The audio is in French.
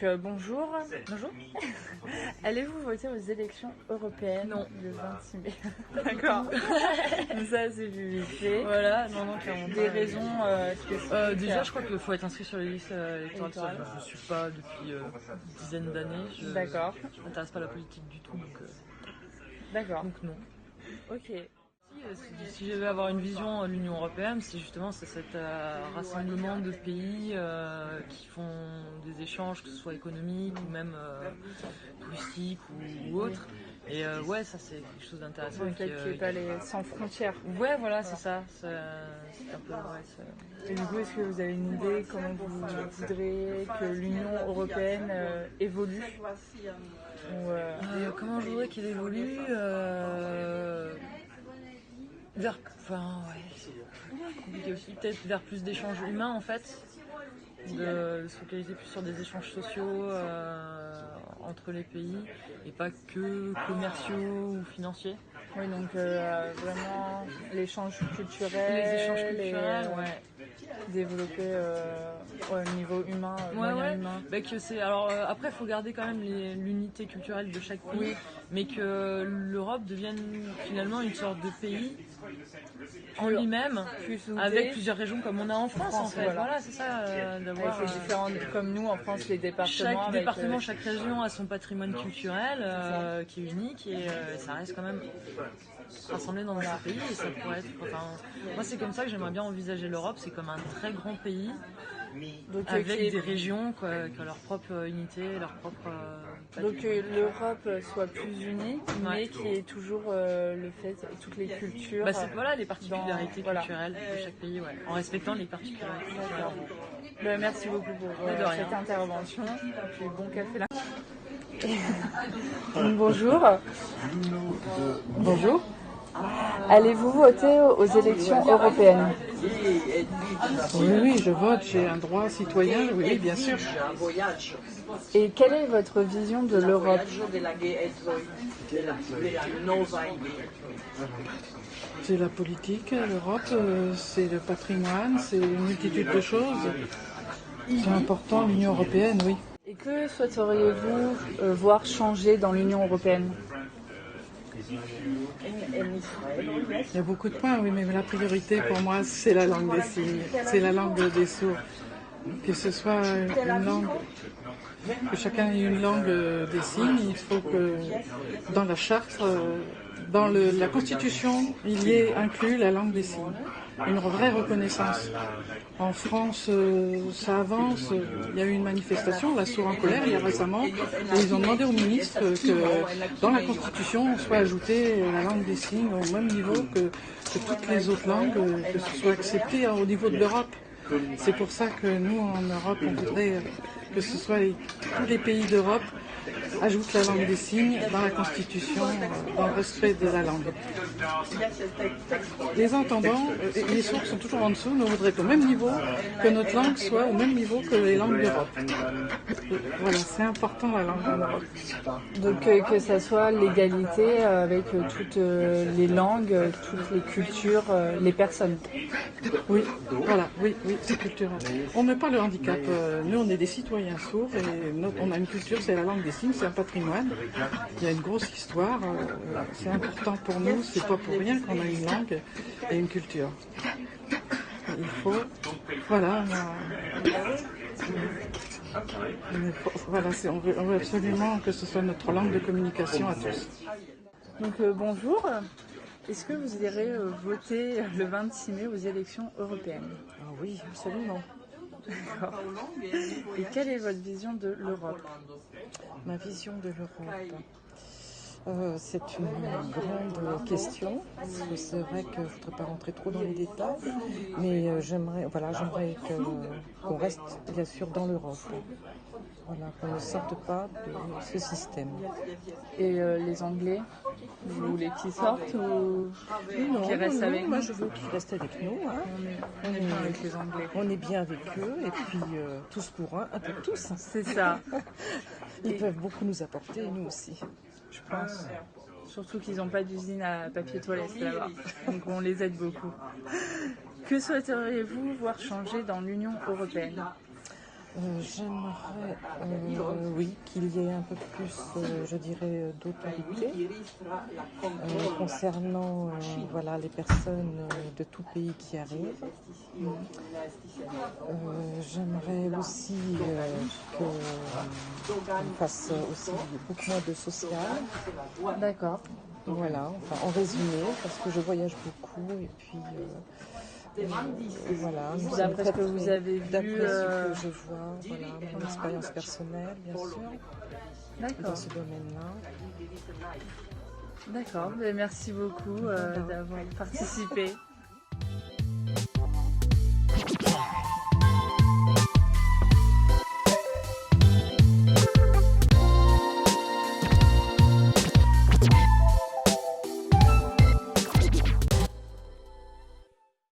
Bonjour. Bonjour. Allez-vous voter aux élections européennes le 26 mai? D'accord. Ça, c'est publié. Voilà, non, clairement. Des raisons spécifiques. Déjà, je crois qu'il faut être inscrit sur les listes électorales. Je ne suis pas depuis une dizaine d'années. D'accord. Je ne m'intéresse pas à la politique du tout, donc, D'accord. donc non. Ok. Si je vais avoir une vision de l'Union européenne, c'est cet rassemblement de pays qui font des échanges, que ce soit économiques ou même touristiques ou autres. Et ouais, ça c'est quelque chose d'intéressant. Peut-être qu'il n'y ait pas les sans frontières. Ouais, voilà, c'est ça. C'est un peu ouais, Et du coup, est-ce que vous avez une idée comment vous voudriez que l'Union européenne évolue comment je voudrais qu'il évolue compliqué aussi, peut-être vers plus d'échanges humains en fait, de se focaliser plus sur des échanges sociaux entre les pays et pas que commerciaux ou financiers. Oui, donc vraiment l'échange culturel, les échanges culturels, développer au niveau humain, humain. Bah, alors après, il faut garder quand même l'unité culturelle de chaque pays, mais que l'Europe devienne finalement une sorte de pays en lui-même, avec plusieurs régions comme on a en France en fait. Voilà, c'est ça, d'avoir avec les différents, comme nous en France, les départements. Chaque département, chaque région a son patrimoine culturel qui est unique et ça reste quand même rassemblé dans notre pays et ça pourrait être. Moi, c'est comme ça que j'aimerais bien envisager l'Europe. C'est comme un très grand pays donc, avec des régions qui ont leur propre unité, leur propre. Donc que l'Europe soit plus unie, mais qui est toujours le fait toutes les cultures. Voilà les particularités culturelles de chaque pays, en respectant les particularités culturelles. Merci beaucoup pour cette intervention. Puis bon café là. Bonjour. Bonjour. Allez-vous voter aux élections européennes? Oui, je vote, j'ai un droit citoyen, oui, bien sûr. Et quelle est votre vision de l'Europe? C'est la politique, l'Europe, c'est le patrimoine, c'est une multitude de choses. C'est important, l'Union européenne, oui. Et que souhaiteriez-vous voir changer dans l'Union européenne? Il y a beaucoup de points, oui, mais la priorité pour moi, c'est la langue des signes, c'est la langue des sourds. Que ce soit une langue, que chacun ait une langue des signes, il faut que dans la charte, dans la Constitution, il y ait inclus la langue des signes. Une vraie reconnaissance. En France, ça avance. Il y a eu une manifestation, la Sourds en colère, il y a récemment, et ils ont demandé au ministre que dans la Constitution, soit ajoutée la langue des signes au même niveau que toutes les autres langues, que ce soit accepté au niveau de l'Europe. C'est pour ça que nous, en Europe, on voudrait que ce soit tous les pays d'Europe ajoutent la langue des signes dans la Constitution, dans le respect de la langue. Les entendants, les sourds sont toujours en dessous, nous voudrions qu'au même niveau, que notre langue soit au même niveau que les langues d'Europe. Voilà, c'est important la langue en Europe. Donc que ça soit l'égalité avec toutes les langues, toutes les cultures, les personnes. Oui, voilà, oui, c'est culturel. On ne met pas le handicap. Nous, on est des citoyens sourds et on a une culture, c'est la langue des signes, c'est un patrimoine. Il y a une grosse histoire. C'est important pour nous, c'est pas pour rien qu'on a une langue et une culture. Il faut, voilà, on veut absolument que ce soit notre langue de communication à tous. Donc bonjour. Est-ce que vous irez voter le 26 mai aux élections européennes? Oui, absolument. D'accord. Et quelle est votre vision de l'Europe? Ma vision de l'Europe, c'est une grande question. C'est vrai que je ne voudrais pas rentrer trop dans les détails, mais j'aimerais qu'on reste bien sûr dans l'Europe. Voilà, qu'on ne sorte pas de ce système. Et les Anglais, vous voulez qu'ils sortent ou qu'ils restent avec nous? Moi je veux qu'ils restent avec nous. Hein. On est bien avec les Anglais. On est bien avec eux et puis tous pour un peu tous. C'est ça. Ils peuvent beaucoup nous apporter et nous aussi, je pense. Surtout qu'ils n'ont pas d'usine à papier toilette là-bas. Donc on les aide beaucoup. Que souhaiteriez-vous voir changer dans l'Union européenne? J'aimerais, oui, qu'il y ait un peu plus, je dirais, d'autorité concernant voilà, les personnes de tout pays qui arrivent. J'aimerais aussi qu'on fasse aussi beaucoup moins de social. D'accord. Voilà, enfin, en résumé, parce que je voyage beaucoup et puis voilà. D'après ce que vous avez vu, D'après ce que je vois, voilà, mon expérience personnelle, bien sûr, d'accord. dans ce domaine-là. D'accord, ben, merci beaucoup d'avoir participé.